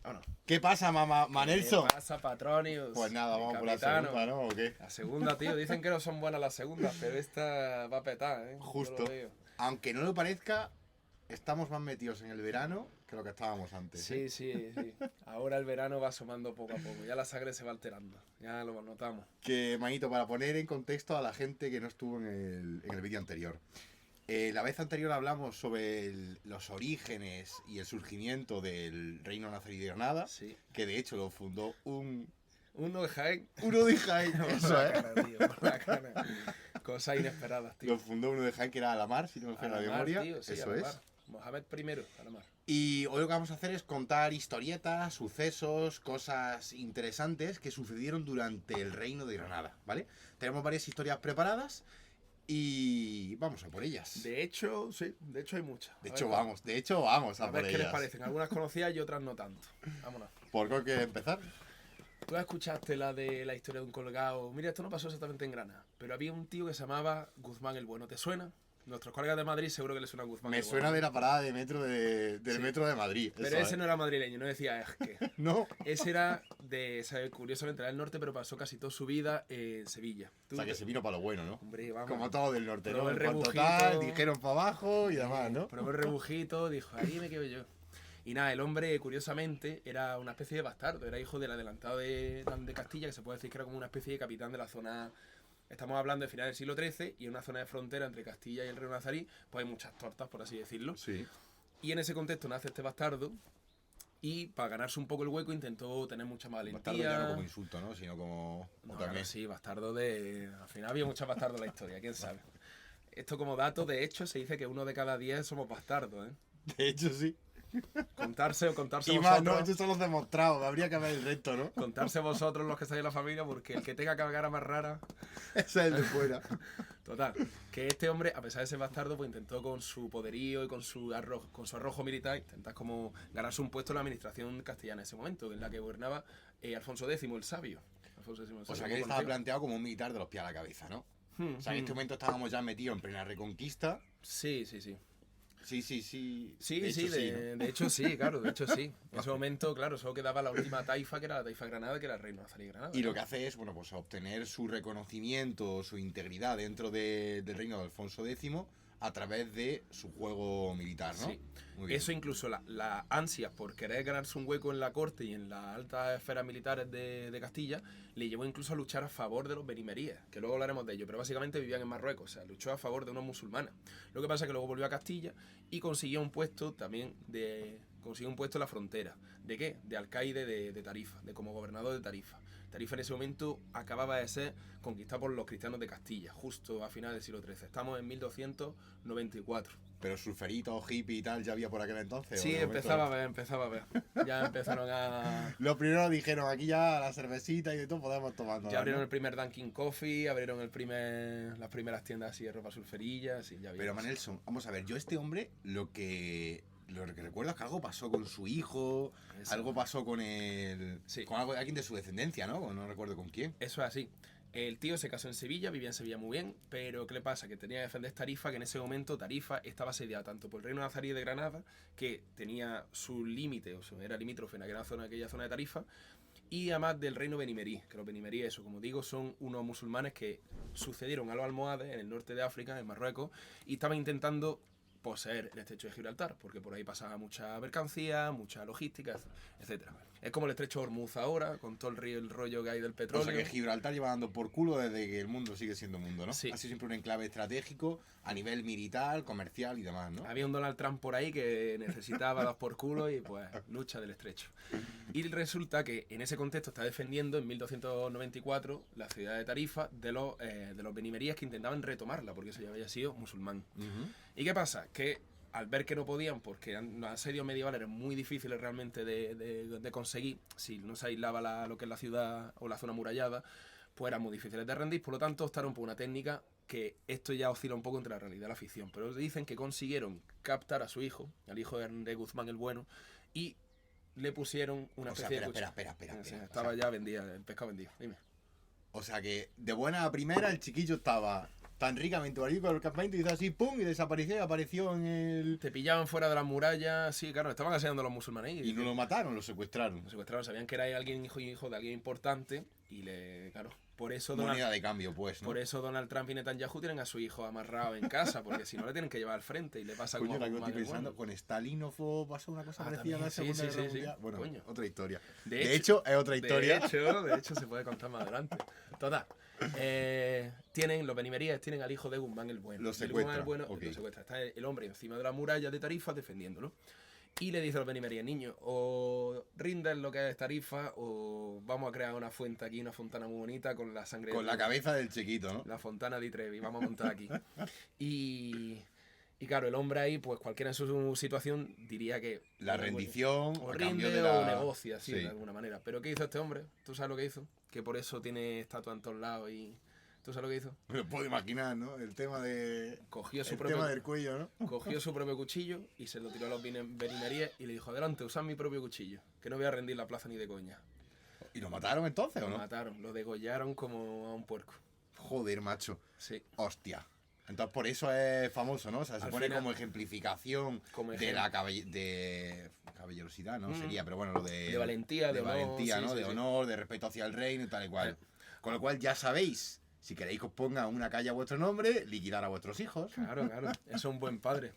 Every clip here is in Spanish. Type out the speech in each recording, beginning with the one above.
Vámonos. ¿Qué pasa, Manelson? ¿Qué pasa, Patronius? Pues nada, vamos por la Capitano. segunda, ¿no? ¿O qué? La segunda, tío. Dicen que no son buenas las segundas, pero esta va a petar, ¿eh? Yo Justo. lo veo. Aunque no lo parezca, estamos más metidos en el verano que lo que estábamos antes. Sí, sí, sí. Ahora el verano va asomando poco a poco. Ya la sangre se va alterando. Ya lo notamos. Que, manito, para poner en contexto a la gente que no estuvo en el vídeo anterior. La vez anterior hablamos sobre los orígenes y el surgimiento del reino nazarí de Granada, Sí. que de hecho lo fundó Uno de Jaén. uno de Jaén, Por eso la es. cara, tío, por la cara. Cosas inesperadas, tío. Lo fundó uno de Jaén que era Alamar, si no me falla la Alamar, memoria. tío, sí, Eso Alamar. es. Mohamed I, Alamar. Y hoy lo que vamos a hacer es contar historietas, sucesos, cosas interesantes que sucedieron durante el reino de Granada, ¿vale? Tenemos varias historias preparadas y vamos a por ellas. De hecho, sí, de hecho hay muchas. De hecho vamos a A ver por qué les ellas. parecen. Algunas conocidas y otras no tanto. Vámonos. ¿Por qué hay que empezar? Tú escuchaste la de la historia de un colgado. Mira, esto no pasó exactamente en Granada, pero había un tío que se llamaba Guzmán el Bueno. ¿Te suena? Nuestros colegas de Madrid seguro que le suena a Guzmán Me el suena Bueno. de la parada de metro del Sí. metro de Madrid. Pero eso, ese ¿eh? no era madrileño, no decía es que. No. Ese era de, curiosamente, era del norte, pero pasó casi toda su vida en Sevilla. O sea que se vino para lo bueno, ¿no? Hombre, vamos. Como todo del norte, Probó ¿no? el En cuanto rebujito. tal, dijeron para abajo y demás, ¿no? Probó el rebujito, dijo, ahí me quedo yo. Y nada, el hombre, curiosamente, era una especie de bastardo. Era hijo del adelantado de Castilla, que se puede decir que era como una especie de capitán de la zona. Estamos hablando de final del siglo XIII y en una zona de frontera entre Castilla y el reino nazarí, pues hay muchas tortas, por así decirlo. Sí. Y en ese contexto nace este bastardo y para ganarse un poco el hueco intentó tener mucha valentía. Bastardo ya no como insulto, ¿no? Sino como... No, también. claro, sí, bastardo de... Al final había muchos bastardos en la historia, quién sabe. Esto como dato, de hecho, se dice que 1 de cada 10 somos bastardos, ¿eh? De hecho, sí. Contarse Y vosotros... más, no, eso son los demostrados, habría que ver el resto, ¿no? Contarse vosotros los que estáis en la familia, porque el que tenga cara más rara... Ese es el de fuera. Total, que este hombre, a pesar de ser bastardo, pues intentó con su poderío y con su arrojo militar, intentar como ganarse un puesto en la administración castellana en ese momento, en la que gobernaba Alfonso X el Sabio. Alfonso X el O Sabio, sea que él estaba planteado como un militar de los pies a la cabeza, ¿no? O sea, en este momento estábamos ya metidos en plena reconquista. Sí, sí, sí. Sí. Sí, De sí, hecho, sí, ¿no? de hecho sí, claro, de hecho sí. En ese momento, claro, solo quedaba la última taifa, que era la taifa de Granada, que era el reino nazarí de Granada. Y lo que hace es, bueno, pues obtener su reconocimiento, su integridad dentro del reino de Alfonso X a través de su juego militar, ¿no? Sí. Muy bien. Eso incluso la ansia por querer ganarse un hueco en la corte y en las altas esferas militares de Castilla le llevó incluso a luchar a favor de los benimeríes, que luego hablaremos de ello, pero básicamente vivían en Marruecos, o sea, luchó a favor de unos musulmanes. Lo que pasa es que luego volvió a Castilla y consiguió un puesto también consiguió un puesto en la frontera. ¿De qué? De alcaide de Tarifa, de como gobernador de Tarifa. Tarifa en ese momento acababa de ser conquistada por los cristianos de Castilla, justo a finales del siglo XIII. Estamos en 1294. Pero surferito, hippie y tal, ¿ya había por aquel entonces? Sí, ¿o de momento empezaba a ver. Ya empezaron a... Lo primero dijeron, aquí ya la cervecita y de todo podemos tomando. Ya abrieron el primer Dunkin' Coffee, abrieron las primeras tiendas así de ropa surferilla, sí, ya Pero vimos. Manelson, vamos a ver, yo este hombre lo que recuerdo es que algo pasó con su hijo, Eso. algo pasó con el... Sí. Con alguien de su descendencia, ¿no? No recuerdo con quién. Eso es así. El tío se casó en Sevilla, vivía en Sevilla muy bien, pero ¿qué le pasa? Que tenía que defender Tarifa, que en ese momento Tarifa estaba asediada tanto por el reino nazarí de Granada, que tenía su límite, o sea, era limítrofe en aquella zona de Tarifa, y además del reino benimerí, que los benimerí, eso, como digo, son unos musulmanes que sucedieron a los almohades en el norte de África, en Marruecos, y estaban intentando poseer el estrecho de Gibraltar, porque por ahí pasaba mucha mercancía, mucha logística, etcétera. Es como el estrecho de Hormuz ahora, con todo el rollo que hay del O petróleo. sea que Gibraltar lleva dando por culo desde que el mundo sigue siendo mundo, ¿no? Sí. Ha sido siempre un enclave estratégico a nivel militar, comercial y demás, ¿no? Había un Donald Trump por ahí que necesitaba dar por culo y pues lucha del estrecho. Y resulta que en ese contexto está defendiendo en 1294 la ciudad de Tarifa de los benimeríes que intentaban retomarla porque eso ya había sido musulmán. ¿Y qué pasa? Que al ver que no podían, porque los asedios medievales eran muy difíciles realmente de conseguir, si no se aislaba lo que es la ciudad o la zona amurallada, pues eran muy difíciles de rendir, por lo tanto optaron por una técnica que esto ya oscila un poco entre la realidad y la ficción, pero dicen que consiguieron captar a su hijo, al hijo de Guzmán el Bueno, y le pusieron una especie de cuchara. Espera. Estaba ya vendida, el pescado vendido, dime. O sea que de buena a primera el chiquillo estaba tan ricamente valido con el campamento, hizo así, pum, y desapareció y apareció en el... Te pillaban fuera de las murallas, sí, claro, estaban aseando a los musulmanes. Y no lo mataron, lo secuestraron. Lo secuestraron, sabían que era alguien hijo de alguien importante y claro, por eso Moneda de cambio, pues, ¿no? Por eso Donald Trump y Netanyahu tienen a su hijo amarrado en casa, porque si no le tienen que llevar al frente y le pasa Coño, como la a que Juan estoy el pensando, Bueno. con Stalinov pasó una cosa parecida a la también, Segunda sí, Guerra sí. Mundial. Bueno, Coño. otra historia. De hecho, es otra historia. De hecho, se puede contar más adelante. Total. Los benimeríes tienen al hijo de Guzmán el Bueno. Lo Y el secuestra, Guzmán el Bueno ok. lo secuestra. Está el hombre encima de la muralla de Tarifa defendiéndolo. Y le dice a los benimeríes, niños, o rinden lo que es Tarifa, o vamos a crear una fuente aquí, una fontana muy bonita con la sangre Con la cabeza del chiquito, ¿no? la fontana di Trevi, vamos a montar aquí. Y claro, el hombre ahí, pues cualquiera en su situación diría que... La rendición, o a cambio rinde de la... o negocia, así, Sí. de alguna manera. Pero ¿qué hizo este hombre? ¿Tú sabes lo que hizo? Que por eso tiene estatua en todos lados y... ¿Tú sabes lo que hizo? Me lo puedo imaginar, ¿no? El tema de... Cogió su El propio... tema del cuello, ¿no? Cogió su propio cuchillo y se lo tiró a los benimeríes y le dijo, adelante, usad mi propio cuchillo, que no voy a rendir la plaza ni de coña. ¿Y lo mataron entonces o Lo no? mataron, lo degollaron como a un puerco. Joder, macho. Sí. Hostia. Entonces por eso es famoso, ¿no? O sea, se Al pone final, como ejemplificación como de ejemplo. la caballerosidad, ¿no? Sería, pero bueno, lo de... De valentía, de honor, valentía, sí, ¿no? sí, de sí. honor, de respeto hacia el reino y tal y cual. Con lo cual ya sabéis, si queréis que os ponga una calle a vuestro nombre, liquidar a vuestros hijos. Claro, claro. Eso es un buen padre.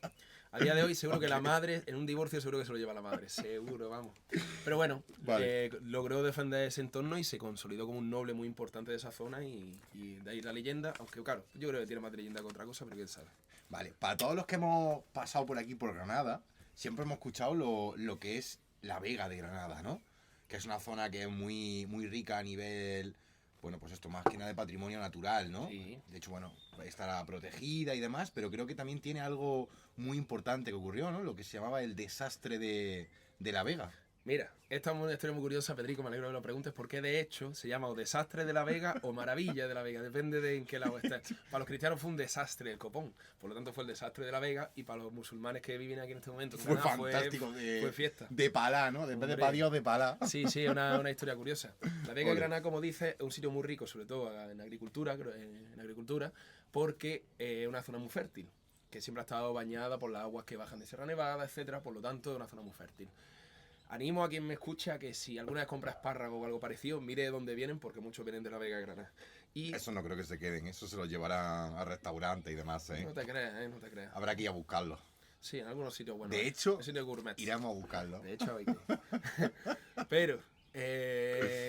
A día de hoy seguro que la madre, en un divorcio seguro que se lo lleva la madre. Seguro, vamos. Pero bueno, Vale. logró defender ese entorno y se consolidó como un noble muy importante de esa zona y de ahí la leyenda. Aunque claro, yo creo que tiene más de leyenda que otra cosa, pero quién sabe. Vale, para todos los que hemos pasado por aquí, por Granada, siempre hemos escuchado lo que es la Vega de Granada, ¿no? Que es una zona que es muy, muy rica a nivel, bueno, pues esto, más que nada de patrimonio natural, ¿no? Sí. De hecho, bueno, estará protegida y demás, pero creo que también tiene algo muy importante que ocurrió, ¿no? Lo que se llamaba el desastre de la Vega. Mira, esta es una historia muy curiosa, Pedrico, me alegro que lo preguntes, porque de hecho se llama o Desastre de la Vega o Maravilla de la Vega, depende de en qué lado estés. Para los cristianos fue un desastre el copón, por lo tanto fue el desastre de la Vega, y para los musulmanes que viven aquí en este momento en Fue Granada, fantástico, fue fiesta. de Palá, ¿no? En vez de Hombre. pa' Dios, de Palá. Sí, sí, es una historia curiosa. La Vega de Ole. Granada, como dices, es un sitio muy rico, sobre todo en agricultura, porque es una zona muy fértil, que siempre ha estado bañada por las aguas que bajan de Sierra Nevada, etcétera, por lo tanto es una zona muy fértil. Animo a quien me escucha que si alguna vez compra espárragos o algo parecido, mire de dónde vienen, porque muchos vienen de la Vega de Granada. Y Eso no creo que se queden, eso se lo llevarán a restaurantes y demás, ¿eh? no te creas, no te creas. Habrá que ir a buscarlo. Sí, en algunos sitios buenos. De hecho, en sitios gourmet. Iremos a buscarlo. De hecho, hay que... Pero,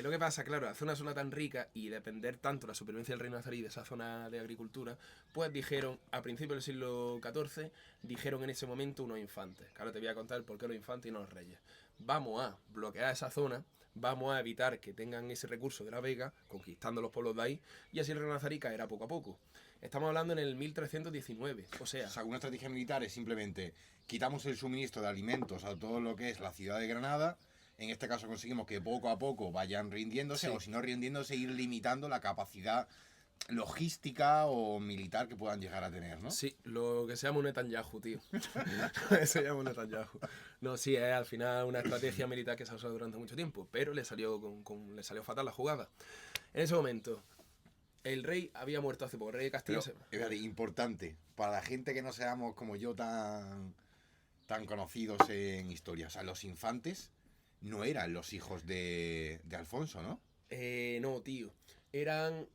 lo que pasa, claro, hacer una zona tan rica y depender tanto de la supervivencia del reino nazarí de esa zona de agricultura, pues dijeron, a principios del siglo XIV, dijeron en ese momento unos infantes. Que ahora te voy a contar por qué los infantes y no los reyes. Vamos a bloquear esa zona, vamos a evitar que tengan ese recurso de la Vega, conquistando los pueblos de ahí, y así el reino nazarí caerá poco a poco. Estamos hablando en el 1319, o sea... O sea, una estrategia militar es simplemente quitamos el suministro de alimentos a todo lo que es la ciudad de Granada. En este caso conseguimos que poco a poco vayan rindiéndose, Sí. o si no rindiéndose, ir limitando la capacidad logística o militar que puedan llegar a tener, ¿no? Sí, lo que se llama un Netanyahu, tío. Se llama un Netanyahu. No, sí, es al final una estrategia militar que se ha usado durante mucho tiempo, pero le salió, le salió fatal la jugada. En ese momento, el rey había muerto hace poco, el rey de Castilla. Pero, espérate, importante, para la gente que no seamos como yo tan conocidos en historia, o sea, los infantes no eran los hijos de Alfonso, ¿no? No, tío. Eran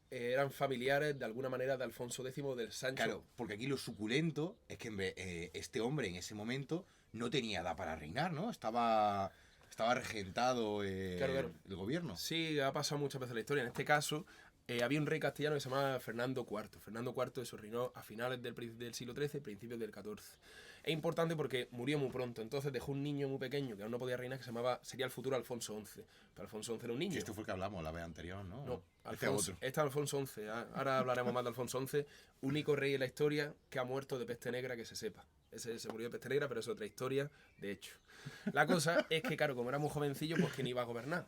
familiares de alguna manera de Alfonso X del Sancho. Claro, porque aquí lo suculento es que este hombre en ese momento no tenía edad para reinar, ¿no? Estaba regentado Claro. el gobierno. Sí, ha pasado muchas veces en la historia. En este caso, había un rey castellano que se llamaba Fernando IV. Fernando IV eso reinó a finales del siglo XIII, principios del XIV. Es importante porque murió muy pronto, entonces dejó un niño muy pequeño que aún no podía reinar, que sería el futuro Alfonso XI. Pero Alfonso XI era un niño. Y esto fue el que hablamos la vez anterior, ¿no? No, Este Alfonso, otro. este es Alfonso XI. Ahora hablaremos más de Alfonso XI, único rey en la historia que ha muerto de peste negra que se sepa. Ese se murió de peste negra, pero es otra historia, de hecho. La cosa es que, claro, como era muy jovencillo, pues ¿quién iba a gobernar?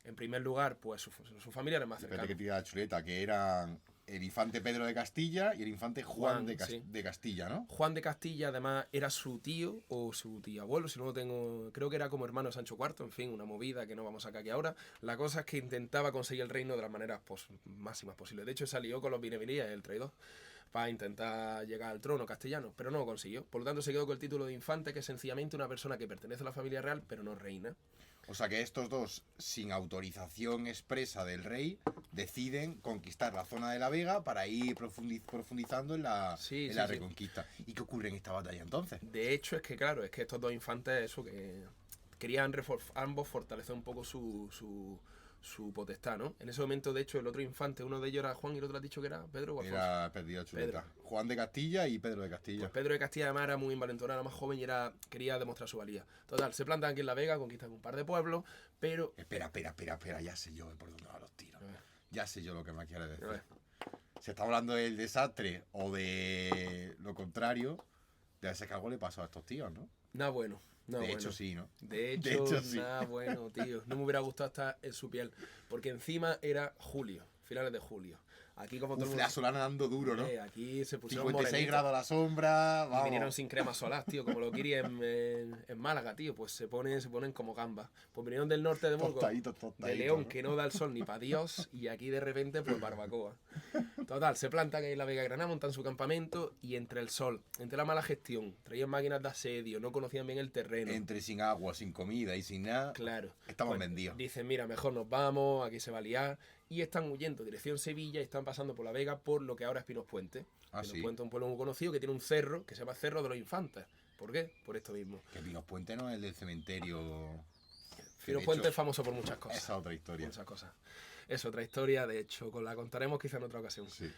En primer lugar, pues su familiares más Espérate cercanos. que tira la chuleta, que eran el infante Pedro de Castilla y el infante Juan Sí. de Castilla, ¿no? Juan de Castilla, además, era su tío o su tío abuelo, si no lo tengo, creo que era como hermano de Sancho IV, en fin, una movida que no vamos a sacar aquí ahora. La cosa es que intentaba conseguir el reino de las maneras máximas posibles. De hecho, se alió con los benevilíes, el traidor. para intentar llegar al trono castellano, pero no lo consiguió. Por lo tanto, se quedó con el título de infante, que es sencillamente una persona que pertenece a la familia real, pero no reina. O sea que estos dos, sin autorización expresa del rey, deciden conquistar la zona de la Vega para ir profundizando en la reconquista. ¿Y qué ocurre en esta batalla entonces? De hecho, es que claro, es que estos dos infantes, eso, que querían ambos fortalecer un poco su potestad, ¿no? En ese momento, de hecho, el otro infante, uno de ellos era Juan y el otro has dicho que era Pedro o Alfonso. Era perdido chuleta. Juan de Castilla y Pedro de Castilla. Pues Pedro de Castilla además era muy envalentonado, era más joven y quería demostrar su valía. Total, se plantan aquí en La Vega, conquistan un par de pueblos, pero... Espera, ya sé yo por dónde van los tiros. Ya sé yo lo que me quieres decir. Si estamos hablando del desastre o de lo contrario, de ese que algo le pasó a estos tíos, ¿no? Nada bueno. De hecho, sí, ¿no? De hecho, sí. Nada bueno, tío. No me hubiera gustado estar en su piel. Porque encima era julio, finales de julio. Aquí como todo el mundo... la solana dando duro, ¿no? Aquí se pusieron 56 grados a la sombra, vamos. Y vinieron sin crema solar, tío, como lo quería en Málaga, tío. Pues se ponen como gambas. Pues vinieron del norte de Burgos, de León, ¿no? Que no da el sol ni para Dios, y aquí de repente, pues barbacoa. Total, se plantan ahí en la Vega de Granada, montan su campamento, y entre el sol, entre la mala gestión, traían máquinas de asedio, no conocían bien el terreno. Entre sin agua, sin comida y sin nada. Claro. Estamos vendidos. Dicen, mira, mejor nos vamos, aquí se va a liar. Y están huyendo dirección Sevilla y están pasando por la Vega por lo que ahora es Pinos Puente. Pinos Puente es un pueblo muy conocido que tiene un cerro que se llama Cerro de los Infantes. ¿Por qué? Por esto mismo. Que Pinos Puente no es el del cementerio. Pinos Puente es famoso por muchas cosas. Esa es otra historia. Muchas cosas. Es otra historia, de hecho, la contaremos quizá en otra ocasión. Sí.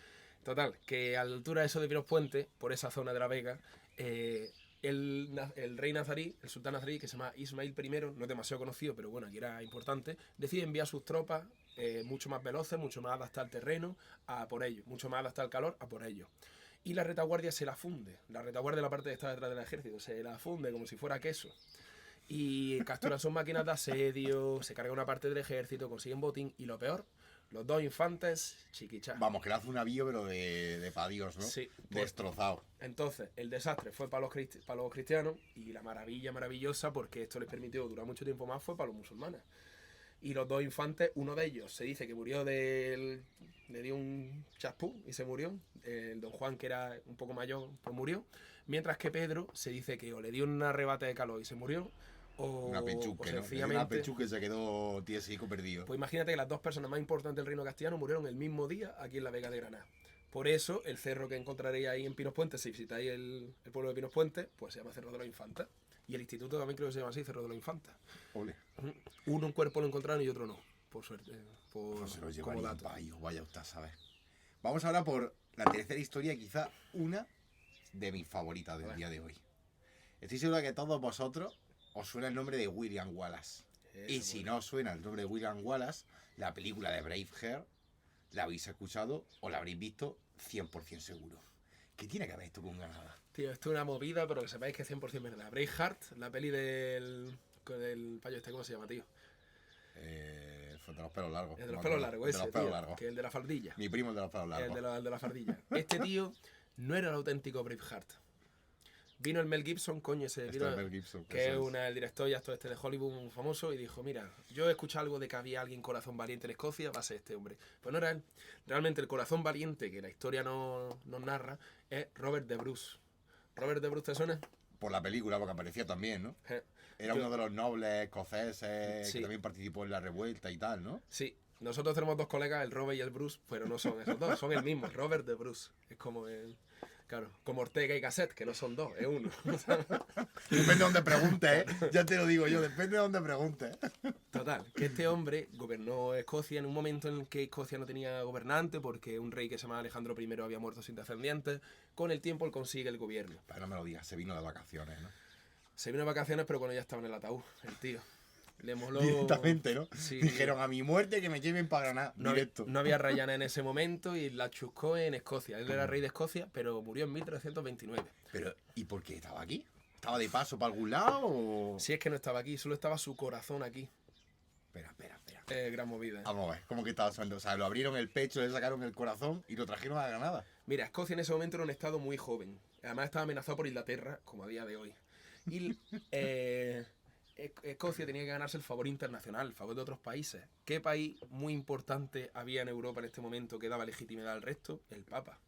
Total, que a la altura de eso de Pinos Puente, por esa zona de la Vega, el rey nazarí, el sultán nazarí, que se llama Ismail I, no es demasiado conocido, pero bueno, aquí era importante, decide enviar sus tropas mucho más veloces, mucho más adaptadas al terreno, a por ello, mucho más adaptadas al calor, a por ello. Y la retaguardia se la funde. La retaguardia, la parte que está detrás del ejército, se la funde como si fuera queso. Y capturan sus máquinas de asedio, se carga una parte del ejército, consiguen botín, y lo peor, los dos infantes, chiquichá. Vamos, que le hace un avío, pero de padios, ¿no? Sí. Destrozado. Entonces, el desastre fue para los cristianos, y la maravilla maravillosa, porque esto les permitió durar mucho tiempo más, fue para los musulmanes. Y los dos infantes, uno de ellos se dice que murió le dio un chaspú y se murió. El don Juan, que era un poco mayor, pues murió. Mientras que Pedro se dice que o le dio un arrebate de calor y se murió, o sencillamente... Una pechuque se quedó tiesico perdido. Pues imagínate que las dos personas más importantes del reino castellano murieron el mismo día aquí en la Vega de Granada. Por eso, el cerro que encontraréis ahí en Pinos Puente, si visitáis el pueblo de Pinos Puente, pues se llama Cerro de los Infantes. Y el instituto también creo que se llama así, Cerro de los Infantes. Ole. Uno un cuerpo lo encontraron y otro no, por suerte. Pues se lo llevaría un payo, vaya usted, ¿sabes? Vamos ahora por la tercera historia, quizá una de mis favoritas del día de hoy. Estoy seguro de que todos vosotros os suena el nombre de William Wallace. Y si no os suena el nombre de William Wallace, la película de Braveheart la habéis escuchado o la habréis visto 100% seguro. ¿Qué tiene que ver esto con Granada? Tío, esto es una movida, pero que sepáis que es 100% verdad. Braveheart, la peli del payo este, ¿cómo se llama, tío? El de los pelos largos. El de los pelos largos, ese, tío, que el de la fardilla. Mi primo el de los pelos largos. El de la fardilla. Este tío no era el auténtico Braveheart. Vino el Mel Gibson, coño, Mel Gibson, que es el director y actor de Hollywood muy famoso, y dijo, mira, yo he escuchado algo de que había alguien corazón valiente en Escocia, va a ser este hombre. Pues no era él. Realmente el corazón valiente que la historia nos narra es Robert de Bruce. ¿Robert de Bruce te suena? Por la película, porque aparecía también, ¿no? Era uno de los nobles escoceses que también participó en la revuelta y tal, ¿no? Sí. Nosotros tenemos dos colegas, el Robert y el Bruce, pero no son esos dos, son el mismo, Robert de Bruce. Es como el... Claro, como Ortega y Gasset, que no son dos, es uno. Depende de donde preguntes, ¿eh? Ya te lo digo yo, depende de donde preguntes. Total, que este hombre gobernó Escocia en un momento en el que Escocia no tenía gobernante, porque un rey que se llama Alejandro I había muerto sin descendientes. Con el tiempo él consigue el gobierno. Pero no me lo digas, se vino de vacaciones, ¿no? Se vino de vacaciones, pero cuando ya estaba en el ataúd, el tío. Le moló... Directamente, ¿no? Sí. Dijeron a mi muerte que me lleven para Granada, directo. No había Ryanair en ese momento y la chuscó en Escocia. Él era rey de Escocia, pero murió en 1329. Pero, ¿y por qué estaba aquí? ¿Estaba de paso para algún lado o...? Si es que no estaba aquí, solo estaba su corazón aquí. Espera. Gran movida. Vamos a ver, ¿cómo que estaba sonando? O sea, lo abrieron el pecho, le sacaron el corazón y lo trajeron a Granada. Mira, Escocia en ese momento era un estado muy joven. Además estaba amenazado por Inglaterra, como a día de hoy. Y Escocia tenía que ganarse el favor internacional, el favor de otros países. ¿Qué país muy importante había en Europa en este momento que daba legitimidad al resto? El Papa.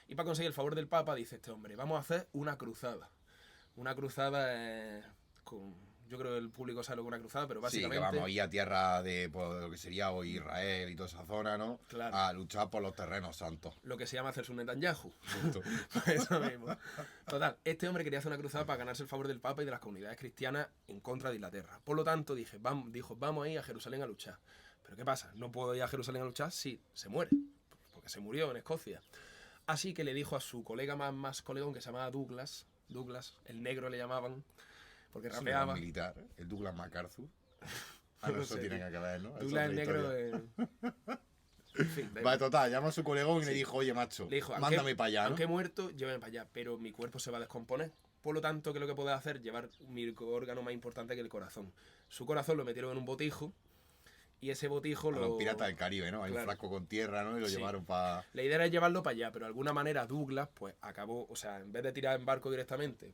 Y para conseguir el favor del Papa, dice este hombre, vamos a hacer una cruzada. Una cruzada yo creo que el público sabe lo que es una cruzada, pero básicamente... Sí, que vamos a ir a tierra de pues, lo que sería hoy Israel y toda esa zona, ¿no? Claro. A luchar por los terrenos santos. Lo que se llama hacerse un Netanyahu. Justo. Eso mismo. Total, este hombre quería hacer una cruzada para ganarse el favor del Papa y de las comunidades cristianas en contra de Inglaterra. Por lo tanto, dijo, vamos a ir a Jerusalén a luchar. Pero ¿qué pasa? No puedo ir a Jerusalén a luchar si se muere. Porque se murió en Escocia. Así que le dijo a su colega más colegón, que se llamaba Douglas, el negro le llamaban, porque rapeaba. Es militar, el Douglas MacArthur. No No, eso sé, tiene tío. que ver, ¿no? Douglas el negro... En fin, Vale, total, llama a su colegón y le dijo, oye, macho, le dijo, mándame para allá, ¿no? aunque he muerto, llévame para allá, pero mi cuerpo se va a descomponer. Por lo tanto, ¿qué es lo que puedo hacer? Llevar mi órgano más importante que el corazón. Su corazón lo metieron en un botijo y ese botijo A los lo... piratas del Caribe, ¿no? Hay Claro. un frasco con tierra, ¿no? Y lo Sí. llevaron para... La idea era llevarlo para allá, pero de alguna manera Douglas, pues acabó, o sea, en vez de tirar en barco directamente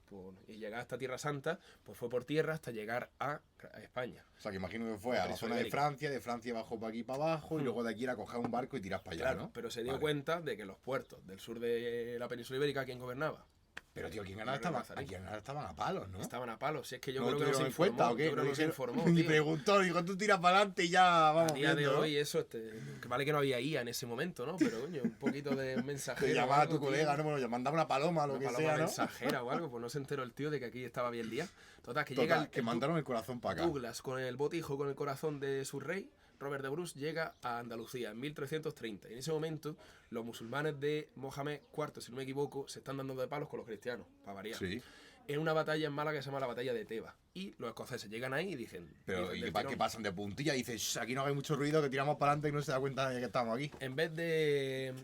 y llegar hasta Tierra Santa, pues fue por tierra hasta llegar a España. O sea, que imagino que fue a la Península zona de Ibérica. Francia bajó para aquí para abajo y luego de aquí era coger un barco y tiras para allá, Claro, ¿no? pero se dio Vale. cuenta de que los puertos del sur de la península ibérica, ¿quién gobernaba? Pero, tío, aquí en Nazarí. Granada estaban a palos, ¿no? Estaban a palos. Si es que yo ¿No creo que no se tuvieron en informó. cuenta o qué? Yo creo que no se informó, Ni tío. preguntó, dijo, tú tiras para adelante y ya vamos A día de viendo, ¿no? hoy eso, que vale que no había IA en ese momento, ¿no? Pero, coño, un poquito de mensajero. Te o llamaba a algo, tu tío. colega, ¿no? Bueno, ya mandaba una paloma o lo Una que paloma sea, ¿no? mensajera o algo, pues no se enteró el tío de que aquí estaba bien día. Total, que Total, llega que mandaron el corazón para acá. Douglas con el botijo, con el corazón de su rey, Robert de Bruce, llega a Andalucía en 1330. Y en ese momento, los musulmanes de Mohamed IV, si no me equivoco, se están dando de palos con los cristianos, para variar. Sí. En una batalla en Málaga que se llama la batalla de Tebas. Y los escoceses llegan ahí y dicen... Pero, dicen ¿y del qué tirón, pasan de puntilla? Dices, "Shh, aquí no hagáis mucho ruido, que tiramos para adelante y no se da cuenta de que estamos aquí". en vez de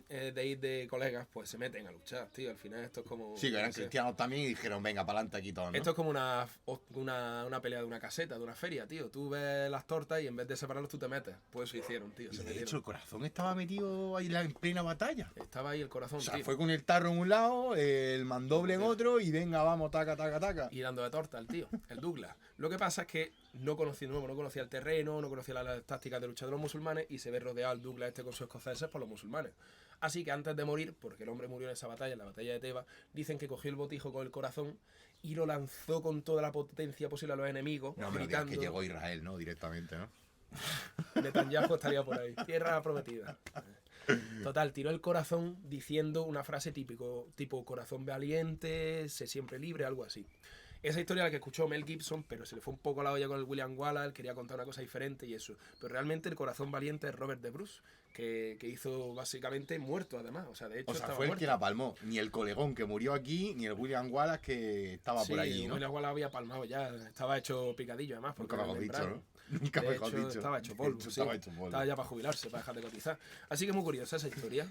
ir de colegas, pues se meten a luchar, tío. Al final esto es como... Sí, que eran no sé. cristianos también y dijeron, venga, para adelante aquí todos, ¿no? Esto es como una pelea de una caseta, de una feria, tío. Tú ves las tortas y en vez de separarlos tú te metes. Pues eso hicieron, tío. Y Se de metieron. hecho, el corazón estaba metido ahí en plena batalla. Estaba ahí el corazón, O sea, tío. fue con el tarro en un lado, el mandoble en otro y venga, vamos, taca, taca, taca. Y dando de torta al tío, el Douglas. Lo que pasa es que no conocía el terreno, no conocía las tácticas de lucha de los musulmanes y se ve rodeado el Douglas con sus escoceses por los musulmanes. Así que antes de morir, porque el hombre murió en esa batalla, en la batalla de Tebas, dicen que cogió el botijo con el corazón y lo lanzó con toda la potencia posible a los enemigos, No, pero gritando... que llegó Israel, ¿no? Directamente, ¿no? Netanyahu estaría por ahí. Tierra prometida. Total, tiró el corazón diciendo una frase tipo corazón valiente, sé siempre libre, algo así. Esa historia la que escuchó Mel Gibson, pero se le fue un poco a la olla con el William Wallace, él quería contar una cosa diferente y eso. Pero realmente el corazón valiente es Robert de Bruce, que hizo básicamente muerto además. O sea, de hecho O sea, estaba fue el muerto. que la palmó. Ni el colegón que murió aquí, ni el William Wallace que estaba por allí, ¿no? William Wallace había palmado ya, estaba hecho picadillo además. Porque Nunca era mejor dicho, membrano. ¿no? Nunca De mejor hecho, dicho. estaba hecho De polvo, hecho, sí. estaba hecho polvo. Estaba ya para jubilarse, para dejar de cotizar. Así que muy curiosa esa historia.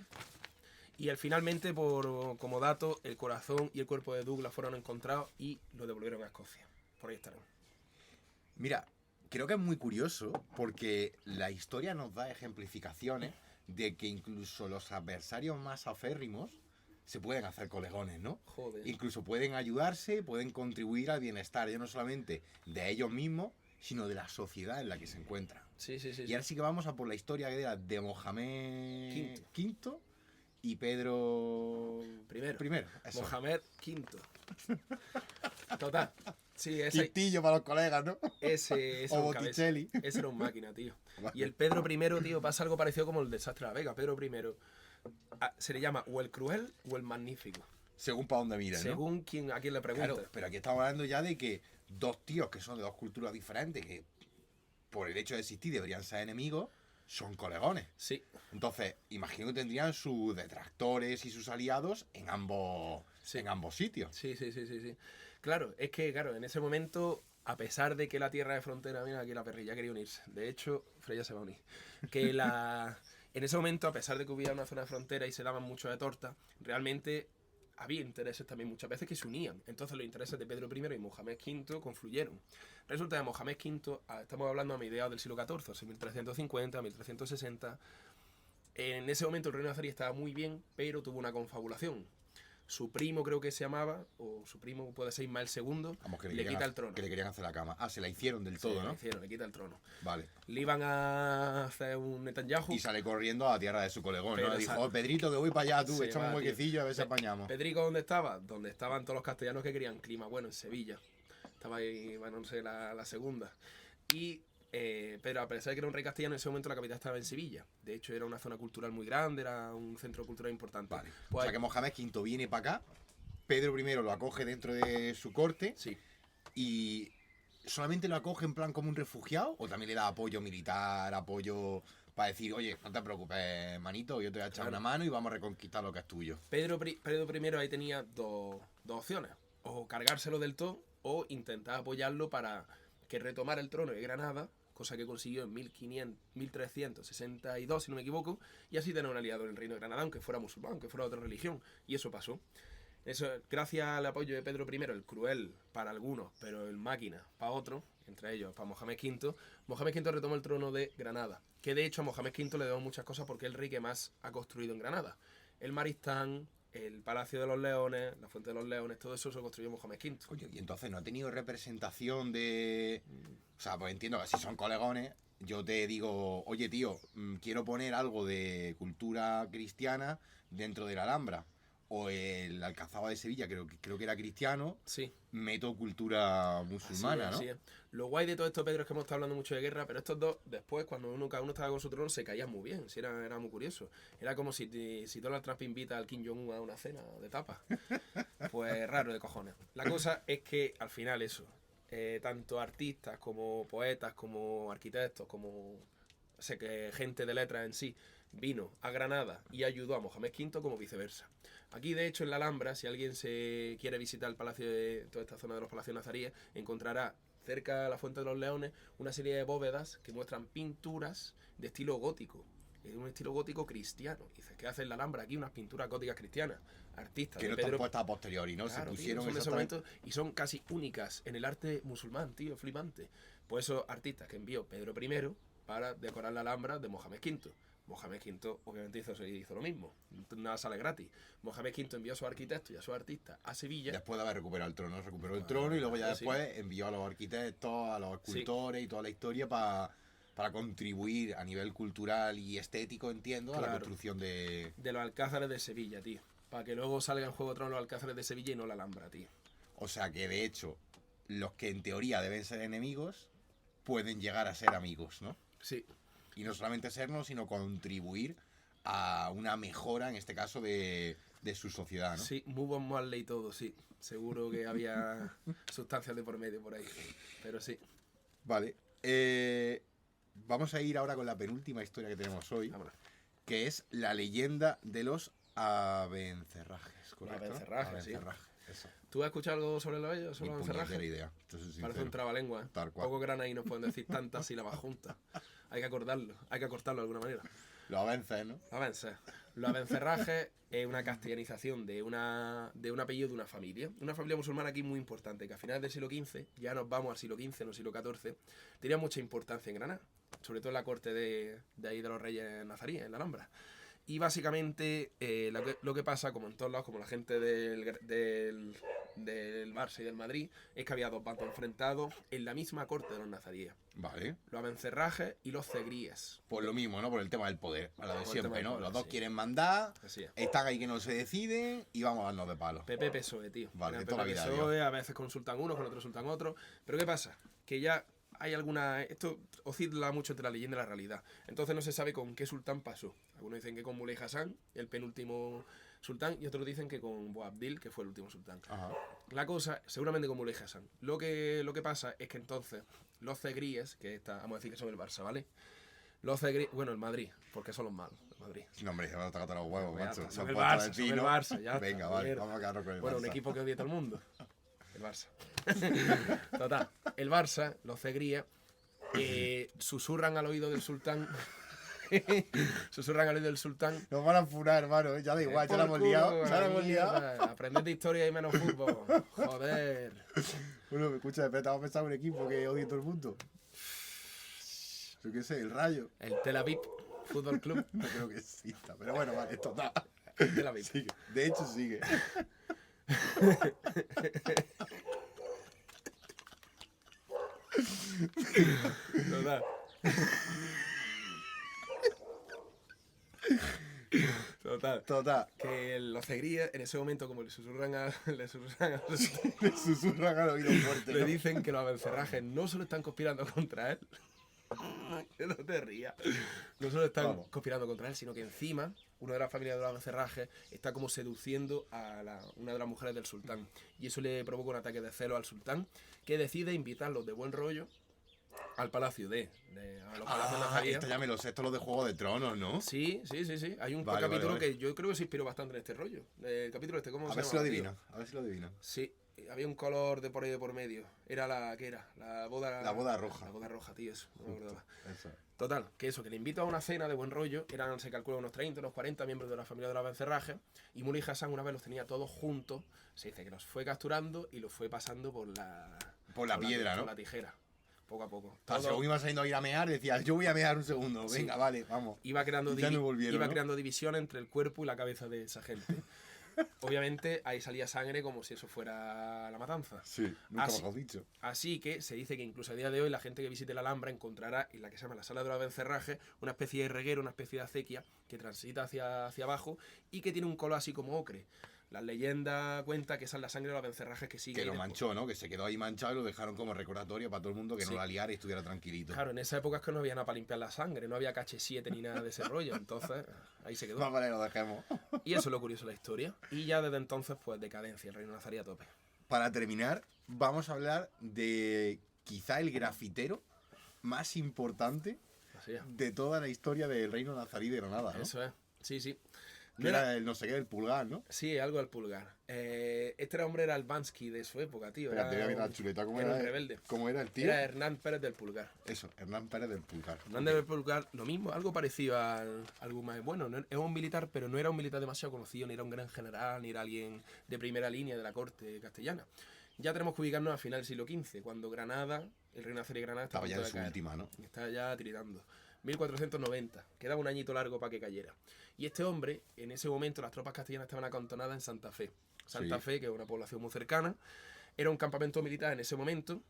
Y finalmente, como dato, el corazón y el cuerpo de Douglas fueron encontrados y lo devolvieron a Escocia. Por ahí estarán. Mira, creo que es muy curioso porque la historia nos da ejemplificaciones de que incluso los adversarios más aférrimos se pueden hacer colegones, ¿no? Joder. Incluso pueden ayudarse, pueden contribuir al bienestar, ya no solamente de ellos mismos, sino de la sociedad en la que se encuentran. Sí. Y ahora sí que vamos a por la historia que era de Mohamed V y Pedro Primero. eso. Mohamed V. Total. Sí, ese Quintillo para los colegas, ¿no? era O un cabeza. Botticelli. Ese era un máquina, tío. Vale. Y el Pedro I, tío, pasa algo parecido como el desastre de la Vega. Pedro I se le llama o el cruel o el magnífico. Según para dónde miren, ¿no? Según a quién le pregunte. Claro, pero aquí estamos hablando ya de que dos tíos que son de dos culturas diferentes, que por el hecho de existir deberían ser enemigos, son colegones. Sí. Entonces, imagino que tendrían sus detractores y sus aliados en ambos sitios. Sí. Claro, es que, en ese momento, a pesar de que la tierra de frontera, mira, aquí la perrilla quería unirse. De hecho, Freya se va a unir. En ese momento, a pesar de que hubiera una zona de frontera y se daban mucho de torta, realmente había intereses también muchas veces que se unían. Entonces los intereses de Pedro I y Mohamed V confluyeron. Resulta que Mohamed V, estamos hablando a mediados del siglo XIV, o sea, 1350, 1360. En ese momento el reino nazarí estaba muy bien, pero tuvo una confabulación. su primo creo que se llamaba, o su primo puede ser Ismael II, Vamos, que le quita el trono. Que le querían hacer la cama. Se la hicieron del todo, ¿no? Le quita el trono. Vale. Le iban a hacer un Netanyahu. Y sale corriendo a la tierra de su colegón, Pero ¿no? Dijo, Pedrito, que voy para allá, tú, échame un huequecillo a ver si apañamos. ¿Pedrico dónde estaba? Donde estaban todos los castellanos que querían clima bueno, en Sevilla. Estaba ahí, bueno, no sé, la segunda. Pero a pesar de que era un rey castellano, en ese momento la capital estaba en Sevilla. De hecho, era una zona cultural muy grande, era un centro cultural importante. Vale. Pues, o sea que Mohamed V viene para acá, Pedro I lo acoge dentro de su corte. Sí. Y ¿solamente lo acoge en plan como un refugiado? ¿O también le da apoyo militar, apoyo para decir, oye, no te preocupes, manito, yo te voy a echar una mano y vamos a reconquistar lo que es tuyo? Pedro I ahí tenía dos opciones. O cargárselo del todo, o intentar apoyarlo para que retomara el trono de Granada, cosa que consiguió en 1362, si no me equivoco, y así tener un aliado en el reino de Granada, aunque fuera musulmán, aunque fuera de otra religión. Y eso pasó. Eso, gracias al apoyo de Pedro I, el cruel para algunos, pero el máquina para otros, entre ellos para Mohamed V, Mohamed V retomó el trono de Granada. Que de hecho a Mohamed V le debo muchas cosas porque es el rey que más ha construido en Granada. El Maristán, el Palacio de los Leones, la Fuente de los Leones, todo eso se construyó Mohamed V. Coño, y entonces no ha tenido representación de... O sea, pues entiendo que si son colegones, yo te digo, oye tío, quiero poner algo de cultura cristiana dentro de la Alhambra. O el Alcazaba de Sevilla, creo que era cristiano, sí. Meto cultura musulmana, así es. Lo guay de todo esto, Pedro, es que hemos estado hablando mucho de guerra, pero estos dos, después, cuando cada uno estaba con su trono, se caían muy bien. Sí, era muy curioso. Era como si Donald Trump invita al Kim Jong-un a una cena de tapas. Pues raro de cojones. La cosa es que, al final, eso, tanto artistas como poetas, como arquitectos, como que gente de letras en sí, vino a Granada y ayudó a Mohamed V como viceversa. Aquí, de hecho, en la Alhambra, si alguien se quiere visitar el palacio de toda esta zona de los palacios nazaríes, encontrará cerca de la Fuente de los Leones una serie de bóvedas que muestran pinturas de estilo gótico. Es un estilo gótico cristiano. Y dices, ¿qué hace en la Alhambra aquí? Unas pinturas góticas cristianas. Artistas. Que no están puestas a posteriori, ¿no? Claro, se pusieron tío, son exactamente... de ese momento y son casi únicas en el arte musulmán, tío, flipante. Pues esos artistas que envió Pedro I para decorar la Alhambra de Mohamed V. Mohamed V obviamente hizo lo mismo, nada sale gratis. Mohamed V envió a sus arquitectos y a sus artistas a Sevilla. Después de haber recuperado el trono, recuperó el trono y luego ya después envió a los arquitectos, a los escultores y toda la historia para contribuir a nivel cultural y estético, entiendo, a la construcción de los alcázares de Sevilla, tío. Para que luego salga en Juego de Tronos los alcázares de Sevilla y no la Alhambra, tío. O sea que de hecho, los que en teoría deben ser enemigos, pueden llegar a ser amigos, ¿no? Sí. Y no solamente serlo, sino contribuir a una mejora, en este caso, de su sociedad, ¿no? Sí, muy buen mal y todo, sí. Seguro que había sustancias de por medio por ahí. Pero sí. Vale. Vamos a ir ahora con la penúltima historia que tenemos hoy. Vámonos. Que es la leyenda de los Abencerrajes, ¿correcto? Abencerrajes, sí. Eso. ¿Tú has escuchado algo sobre los Ni Abencerrajes? puñetera idea. Parece un trabalengua, ¿eh? Tal cual. Poco granaí nos pueden decir tantas sílabas juntas. Hay que acordarlo, hay que acortarlo de alguna manera. Los Abences, ¿no? Los Abencerrajes es una castellanización de un apellido de una familia. Una familia musulmana aquí muy importante, que a finales del siglo XV, ya nos vamos al siglo XV, no siglo XIV, tenía mucha importancia en Granada. Sobre todo en la corte de ahí de los reyes nazaríes, en la Alhambra. Y básicamente lo que pasa, como en todos lados, como la gente del Barça y del Madrid, es que había dos bandos enfrentados en la misma corte de los nazaríes. Vale. Los Abencerrajes y los Cegríes. Por lo mismo, ¿no? Por el tema del poder. A lo de siempre, ¿no? Poder, los dos quieren mandar, así es. están ahí que no se deciden y vamos a darnos de palos. PP PSOE, tío. Vale, PP toda la vida, PSOE, a veces consultan unos, con otros consultan otros. Pero ¿qué pasa? Que ya hay alguna... Esto oscila mucho entre la leyenda y la realidad. Entonces no se sabe con qué sultán pasó. Algunos dicen que con Muley Hassan, el penúltimo sultán, y otros dicen que con Boabdil, que fue el último sultán. Ajá. La cosa, seguramente con Muley Hassan. Lo que pasa es que entonces los cegríes, vamos a decir que son el Barça, ¿vale? Los cegríes, bueno, el Madrid, porque son los malos, el Madrid. No, hombre, ya me lo toca los huevos, macho. Son el Barça, ya Venga, está, vale, mierda. vamos a quedarnos con el Barça. Bueno, un equipo que odia a todo el mundo. El Barça. Total, el Barça, los cegríes, susurran al oído del sultán. Susurran al oído del sultán. Nos van a furar, hermano, ya da igual, ya la hemos liado. Ya la hemos liado. Aprended de historia y menos fútbol. Joder. Bueno, escucha, espera, vamos a pensar un equipo que odie todo el mundo. Yo qué sé, el Rayo. El Tel Aviv Fútbol Club. No creo que exista, pero bueno, vale, total. de la vida. Sigue. De hecho, sigue. Total. Total. Total. Que los cegríes, en ese momento, como le susurran Le susurran al oído fuerte. le ¿no? dicen que los abencerrajes no solo están conspirando contra él, que no te rías, no solo están Vamos. conspirando contra él, sino que encima una de las familias de los abencerrajes está como seduciendo a una de las mujeres del sultán. Y eso le provoca un ataque de celos al sultán, que decide invitarlos de buen rollo al palacio a los palacios nazaríes. Esto ya me lo sé, esto es lo de Juego de Tronos, ¿no? Sí. Hay un Vale, capítulo vale. que yo creo que se inspiró bastante en este rollo. El capítulo este, ¿cómo A se ver si lo llama, tío? adivina, a ver si lo adivina. Sí, había un color de por ahí de por medio. Era ¿qué era? La boda... La boda roja. La boda roja, tío, eso. No me acordaba. Eso. Total, que le invito a una cena de buen rollo. Eran, se calcula, unos 30, unos 40 miembros de la familia de los Abencerrajes. Y Muley Hassan una vez los tenía todos juntos. Se dice que los fue capturando y los fue pasando por la piedra, ¿no? Por la tijera. Poco a poco. Según iba saliendo a ir a mear, decía, yo voy a mear un segundo. Sí. Venga, vale, vamos. Iba creando, Ya no volvieron, ¿no? creando división entre el cuerpo y la cabeza de esa gente. Obviamente ahí salía sangre como si eso fuera la matanza. Sí, nunca Así- mejor dicho. Así que se dice que incluso a día de hoy la gente que visite la Alhambra encontrará en la que se llama la Sala de los Abencerrajes una especie de reguero, una especie de acequia que transita hacia abajo y que tiene un color así como ocre. La leyenda cuenta que esa es la sangre de los Abencerrajes que sigue. Que ahí lo después. manchó, ¿no? Que se quedó ahí manchado y lo dejaron como recordatorio para todo el mundo que Sí. no la liara y estuviera tranquilito. Claro, en esa época es que no había nada para limpiar la sangre, no había KH7 ni nada de ese rollo, entonces ahí se quedó. Más vale que lo dejemos. Y eso es lo curioso de la historia. Y ya desde entonces, pues decadencia, el reino nazarí a tope. Para terminar, vamos a hablar de quizá el grafitero más importante Así es. de toda la historia del reino nazarí de Granada, ¿no? Eso es. Sí, sí. Que era el no sé qué del pulgar, ¿no? Sí, algo del pulgar. Este hombre era el Bansky de su época, tío. Espérate, voy a Era mirar un- la chuleta. ¿Cómo era era, un rebelde. ¿Cómo era el tío? Era Hernán Pérez del Pulgar. Eso, Hernán Pérez del Pulgar. Hernán del Pulgar, lo mismo, algo parecido al algo más. Bueno, es un militar, pero no era un militar demasiado conocido, ni era un gran general, ni era alguien de primera línea de la corte castellana. Ya tenemos que ubicarnos a final del siglo XV, cuando Granada, el reino nazarí de Granada, Estaba ya en a punto su de caer. última, ¿no? Está ya tiritando. 1490, quedaba un añito largo para que cayera. Y este hombre, en ese momento las tropas castellanas estaban acantonadas en Santa Fe. Santa Sí. Fe, que es una población muy cercana, era un campamento militar en ese momento.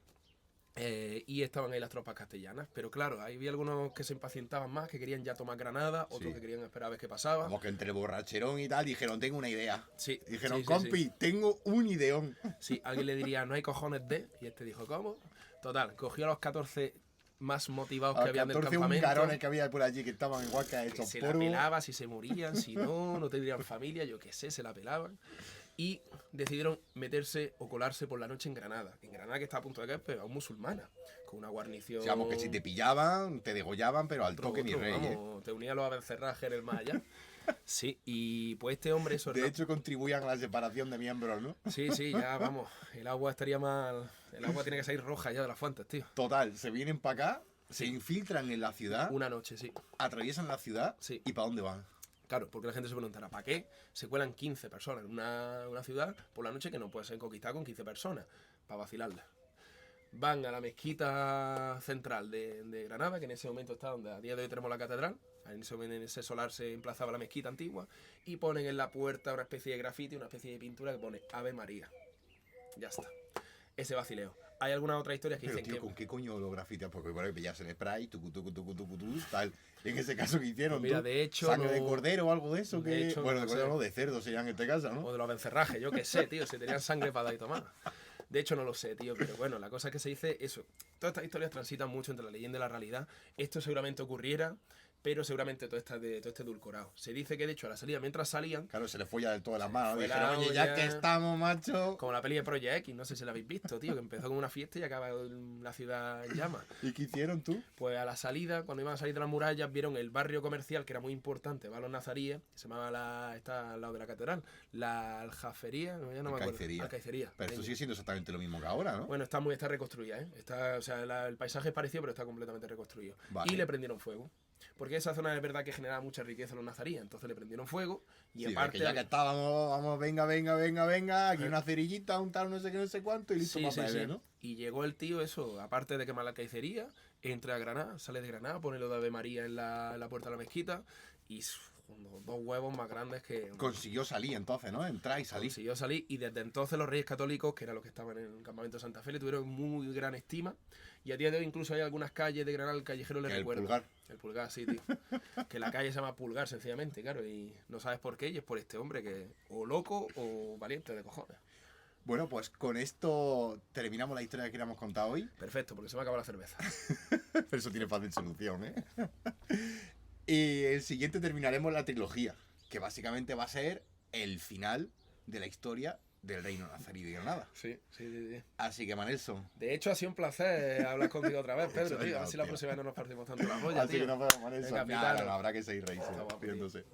Y estaban ahí las tropas castellanas. Pero claro, ahí había algunos que se impacientaban más, que querían ya tomar Granada, otros Sí. que querían esperar a ver qué pasaba. Vamos, que entre el borracherón y tal, dijeron, tengo una idea. Sí, Dijeron, sí, sí, compi, sí. tengo un ideón. Sí, alguien le diría, no hay cojones de... Y este dijo, ¿cómo? Total, cogió a los 14 más motivados A que habían del 14 campamento. ungarones que había por allí que estaban igual que Que hechos se la polvo. pelaba, si se morían, si no, no tendrían familia, yo qué sé, se la pelaban. Y decidieron meterse o colarse por la noche en Granada. En Granada, que está a punto de caer, pero aún musulmana, con una guarnición... Digamos que si te pillaban, te degollaban, pero al toque ni rey. ¿eh? Vamos, te unía a los abencerrajes en el más allá. Sí, y pues este hombre... eso De hecho, contribuían a la separación de miembros, ¿no? Sí, sí, ya vamos, el agua estaría mal... El agua tiene que salir roja ya de las fuentes, tío. Total, se vienen para acá, se infiltran en la ciudad, Una noche, sí. atraviesan la ciudad Sí. y ¿para dónde van? Claro, porque la gente se preguntará, ¿para qué se cuelan 15 personas en una ciudad por la noche que no puede ser conquistada con 15 personas? Para vacilarla. Van a la mezquita central de Granada, que en ese momento está donde a día de hoy tenemos la catedral. En ese solar se emplazaba la mezquita antigua. Y ponen en la puerta una especie de grafiti, una especie de pintura que pone Ave María. Ya está. Ese vacileo. Hay algunas otras historias que Pero, dicen tío, que... ¿con qué coño lo grafitas? Porque por ahí pillas el spray, tal. En ese caso que hicieron, Mira, tú, de hecho, ¿sangre de no- cordero o algo de eso? De Que... hecho, bueno, no de sé. cordero no, de cerdo sería en este caso, ¿no? O de los abencerrajes, yo qué sé, tío, si tenían sangre para dar y tomar. De hecho, no lo sé, tío, pero bueno, la cosa es que se dice eso. Todas estas historias transitan mucho entre la leyenda y la realidad. Esto seguramente ocurriera, pero seguramente todo este edulcorado. Se dice que, de hecho, a la salida, mientras salían, Claro, se le fue ya del todo de las manos. fue Dijeron, la oye, ya olla. que estamos, macho. como la peli de Project X, no sé si la habéis visto, tío, que empezó con una fiesta y acaba la ciudad en llamas. ¿Y qué hicieron tú? Pues a la salida, cuando iban a salir de las murallas, vieron el barrio comercial, que era muy importante, va los nazaríes, que se llamaba está al lado de la catedral, la Aljafería, no, ya no me acuerdo. Alcaicería. Alcaicería. Pero esto Venga. sigue siendo exactamente lo mismo que ahora, ¿no? Bueno, está reconstruida, ¿eh? O sea, el paisaje es parecido, pero está completamente reconstruido. Vale. Y le prendieron fuego. Porque esa zona es verdad que generaba mucha riqueza a los nazaríes, entonces le prendieron fuego y Sí, de aparte... que ya que estábamos, vamos, venga, aquí una cerillita, un tal, no sé qué, no sé cuánto, y listo Sí, para sí, beber, sí. ¿no? Y llegó el tío, eso, aparte de quemar la alcaicería, entra a Granada, sale de Granada, pone lo de Ave María en la puerta de la mezquita y con dos huevos más grandes que... Consiguió salir entonces, ¿no? Entrar y salir. Consiguió salir, y desde entonces los Reyes Católicos, que eran los que estaban en el campamento de Santa Fe, le tuvieron muy gran estima. Y a día de hoy incluso hay algunas calles de Granada, el callejero le recuerda. El Pulgar. El Pulgar, sí, tío. Que la calle se llama Pulgar, sencillamente, claro. Y no sabes por qué, y es por este hombre que o loco o valiente de cojones. Bueno, pues con esto terminamos la historia que queríamos contar hoy. Perfecto, porque se me acaba la cerveza. Eso tiene fácil solución, ¿eh? Y el siguiente terminaremos la trilogía, que básicamente va a ser el final de la historia del reino nazarí de Granada. Sí. Así que, Manelson. De hecho, ha sido un placer hablar contigo otra vez, Pedro, tío. A ver si la próxima vez no nos partimos tanto la polla, Así tío. que nos vemos, Manelson. Venga, Nada, pitalo. habrá que seguir reírse, Está guapo, tío. riéndose.